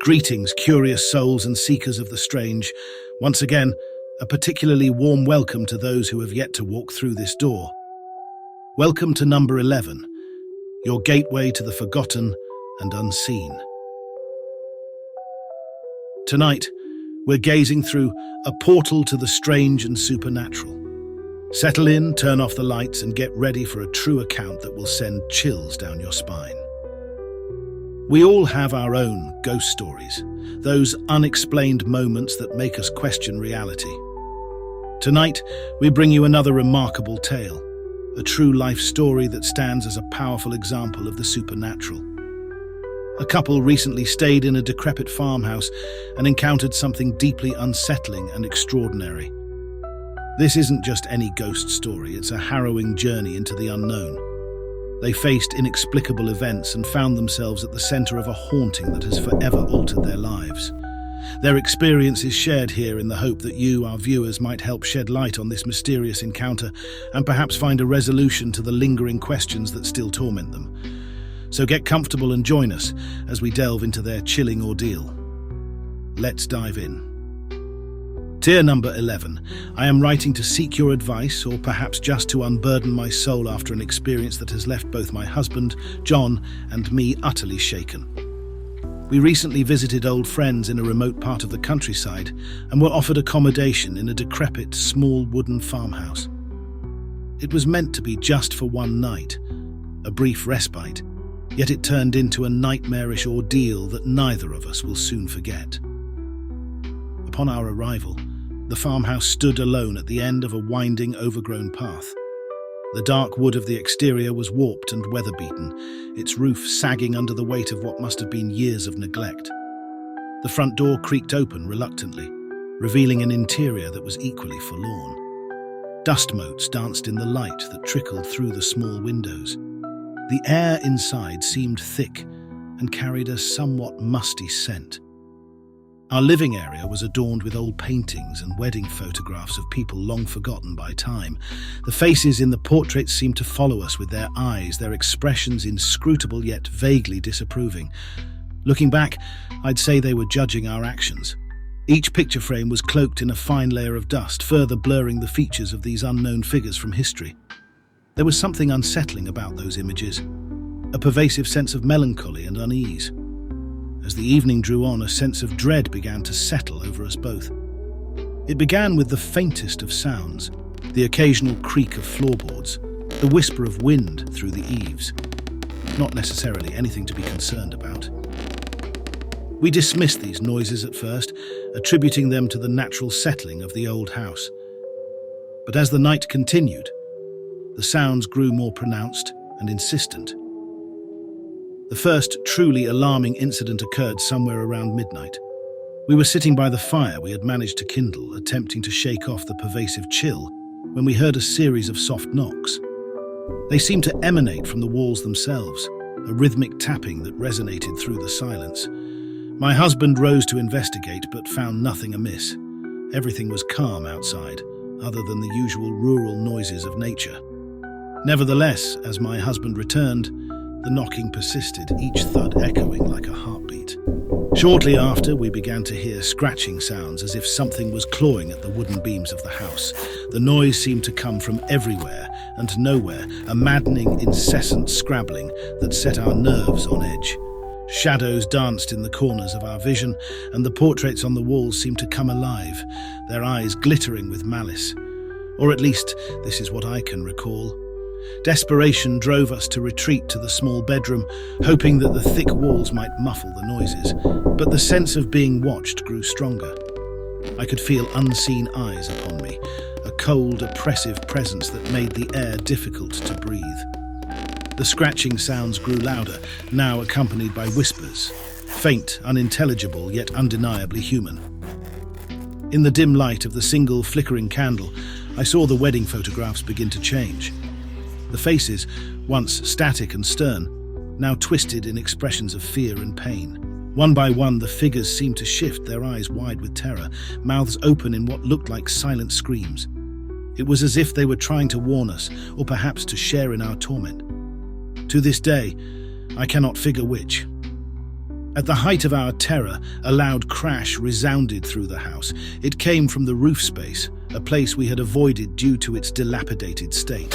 Greetings, curious souls and seekers of the strange. Once again, a particularly warm welcome to those who have yet to walk through this door. Welcome to number 11, your gateway to the forgotten and unseen. Tonight, we're gazing through a portal to the strange and supernatural. Settle in, turn off the lights, and get ready for a true account that will send chills down your spine. We all have our own ghost stories, those unexplained moments that make us question reality. Tonight, we bring you another remarkable tale, a true life story that stands as a powerful example of the supernatural. A couple recently stayed in a decrepit farmhouse and encountered something deeply unsettling and extraordinary. This isn't just any ghost story, it's a harrowing journey into the unknown. They faced inexplicable events and found themselves at the center of a haunting that has forever altered their lives. Their experience is shared here in the hope that you, our viewers, might help shed light on this mysterious encounter and perhaps find a resolution to the lingering questions that still torment them. So get comfortable and join us as we delve into their chilling ordeal. Let's dive in. Tier number 11. I am writing to seek your advice, or perhaps just to unburden my soul after an experience that has left both my husband, John, and me utterly shaken. We recently visited old friends in a remote part of the countryside and were offered accommodation in a decrepit, small wooden farmhouse. It was meant to be just for one night, a brief respite, yet it turned into a nightmarish ordeal that neither of us will soon forget. Upon our arrival, the farmhouse stood alone at the end of a winding, overgrown path. The dark wood of the exterior was warped and weather-beaten, its roof sagging under the weight of what must have been years of neglect. The front door creaked open reluctantly, revealing an interior that was equally forlorn. Dust motes danced in the light that trickled through the small windows. The air inside seemed thick and carried a somewhat musty scent. Our living area was adorned with old paintings and wedding photographs of people long forgotten by time. The faces in the portraits seemed to follow us with their eyes, their expressions inscrutable yet vaguely disapproving. Looking back, I'd say they were judging our actions. Each picture frame was cloaked in a fine layer of dust, further blurring the features of these unknown figures from history. There was something unsettling about those images, a pervasive sense of melancholy and unease. As the evening drew on, a sense of dread began to settle over us both. It began with the faintest of sounds, the occasional creak of floorboards, the whisper of wind through the eaves. Not necessarily anything to be concerned about. We dismissed these noises at first, attributing them to the natural settling of the old house. But as the night continued, the sounds grew more pronounced and insistent. The first truly alarming incident occurred somewhere around midnight. We were sitting by the fire we had managed to kindle, attempting to shake off the pervasive chill, when we heard a series of soft knocks. They seemed to emanate from the walls themselves, a rhythmic tapping that resonated through the silence. My husband rose to investigate, but found nothing amiss. Everything was calm outside, other than the usual rural noises of nature. Nevertheless, as my husband returned, the knocking persisted, each thud echoing like a heartbeat. Shortly after, we began to hear scratching sounds as if something was clawing at the wooden beams of the house. The noise seemed to come from everywhere and nowhere, a maddening, incessant scrabbling that set our nerves on edge. Shadows danced in the corners of our vision, and the portraits on the walls seemed to come alive, their eyes glittering with malice. Or at least, this is what I can recall. Desperation drove us to retreat to the small bedroom, hoping that the thick walls might muffle the noises, but the sense of being watched grew stronger. I could feel unseen eyes upon me, a cold, oppressive presence that made the air difficult to breathe. The scratching sounds grew louder, now accompanied by whispers, faint, unintelligible, yet undeniably human. In the dim light of the single flickering candle, I saw the wedding photographs begin to change. The faces, once static and stern, now twisted in expressions of fear and pain. One by one, the figures seemed to shift, their eyes wide with terror, mouths open in what looked like silent screams. It was as if they were trying to warn us, or perhaps to share in our torment. To this day, I cannot figure which. At the height of our terror, a loud crash resounded through the house. It came from the roof space, a place we had avoided due to its dilapidated state.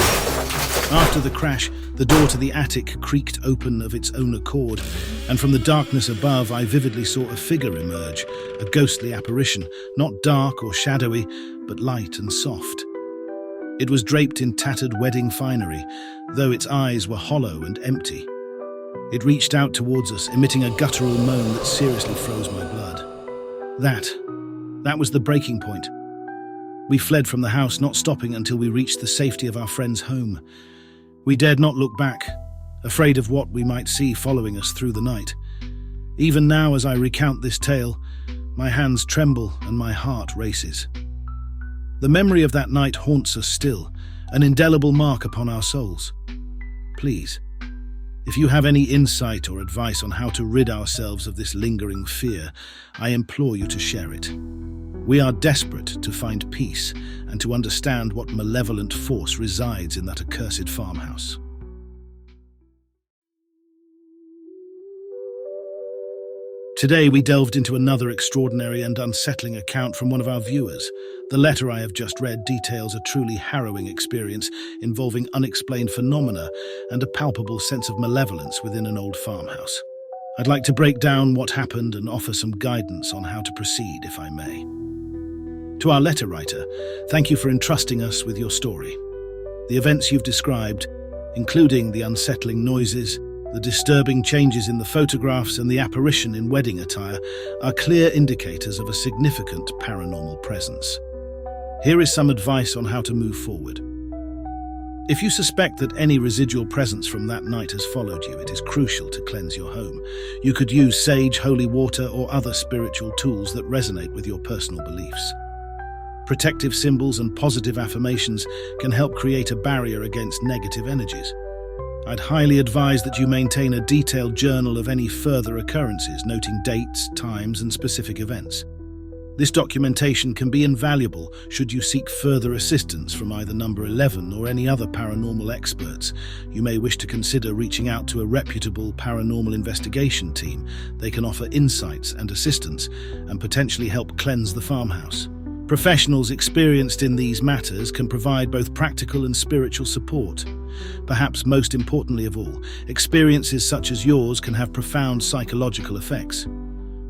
After the crash, the door to the attic creaked open of its own accord, and from the darkness above I vividly saw a figure emerge, a ghostly apparition, not dark or shadowy, but light and soft. It was draped in tattered wedding finery, though its eyes were hollow and empty. It reached out towards us, emitting a guttural moan that seriously froze my blood. That was the breaking point. We fled from the house, not stopping until we reached the safety of our friend's home. We dared not look back, afraid of what we might see following us through the night. Even now, as I recount this tale, my hands tremble and my heart races. The memory of that night haunts us still, an indelible mark upon our souls. Please, if you have any insight or advice on how to rid ourselves of this lingering fear, I implore you to share it. We are desperate to find peace and to understand what malevolent force resides in that accursed farmhouse. Today we delved into another extraordinary and unsettling account from one of our viewers. The letter I have just read details a truly harrowing experience involving unexplained phenomena and a palpable sense of malevolence within an old farmhouse. I'd like to break down what happened and offer some guidance on how to proceed, if I may. To our letter writer, thank you for entrusting us with your story. The events you've described, including the unsettling noises, the disturbing changes in the photographs and the apparition in wedding attire, are clear indicators of a significant paranormal presence. Here is some advice on how to move forward. If you suspect that any residual presence from that night has followed you, it is crucial to cleanse your home. You could use sage, holy water, or other spiritual tools that resonate with your personal beliefs. Protective symbols and positive affirmations can help create a barrier against negative energies. I'd highly advise that you maintain a detailed journal of any further occurrences, noting dates, times, and specific events. This documentation can be invaluable should you seek further assistance from either Number 11 or any other paranormal experts. You may wish to consider reaching out to a reputable paranormal investigation team. They can offer insights and assistance and potentially help cleanse the farmhouse. Professionals experienced in these matters can provide both practical and spiritual support. Perhaps most importantly of all, experiences such as yours can have profound psychological effects.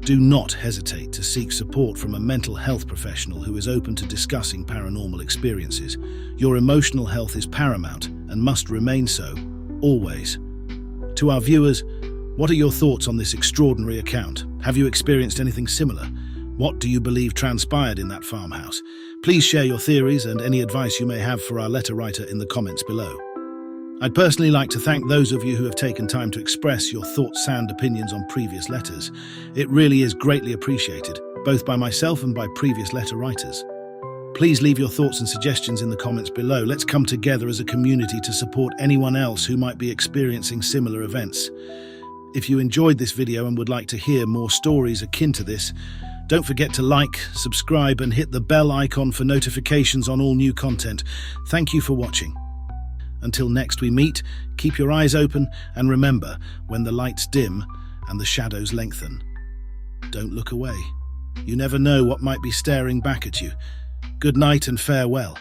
Do not hesitate to seek support from a mental health professional who is open to discussing paranormal experiences. Your emotional health is paramount and must remain so, always. To our viewers, what are your thoughts on this extraordinary account? Have you experienced anything similar? What do you believe transpired in that farmhouse? Please share your theories and any advice you may have for our letter writer in the comments below. I'd personally like to thank those of you who have taken time to express your thoughts and opinions on previous letters. It really is greatly appreciated, both by myself and by previous letter writers. Please leave your thoughts and suggestions in the comments below. Let's come together as a community to support anyone else who might be experiencing similar events. If you enjoyed this video and would like to hear more stories akin to this, don't forget to like, subscribe, and hit the bell icon for notifications on all new content. Thank you for watching. Until next we meet, keep your eyes open and remember, when the lights dim and the shadows lengthen, don't look away. You never know what might be staring back at you. Good night and farewell.